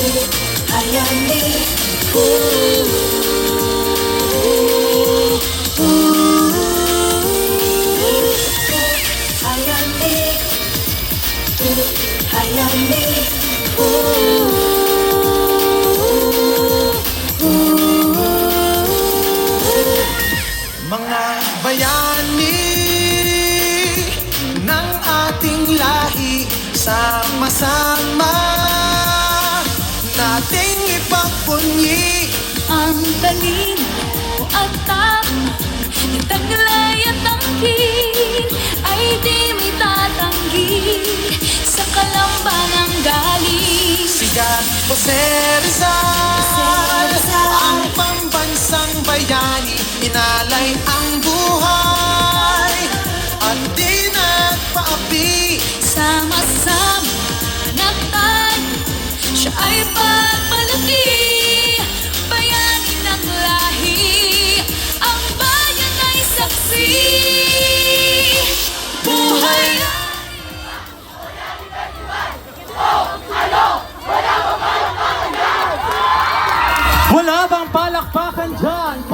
Hayani, Hayani, Mga bayani ng ating lahi, sama-sama nating ipagpunyi ang talino at tapang, itaglay at tangkin ay di may tatanggi sa kalamban ng galing. Sigat Jose Rizal, ang pambansang bayani, inalay ang buhay at di nagpaapi. Sama-sama na tayo, siya ay pagpalaki, bayani ng lahi, ang bayan ay saksi. Buhay! Wala bang palakpakan dyan?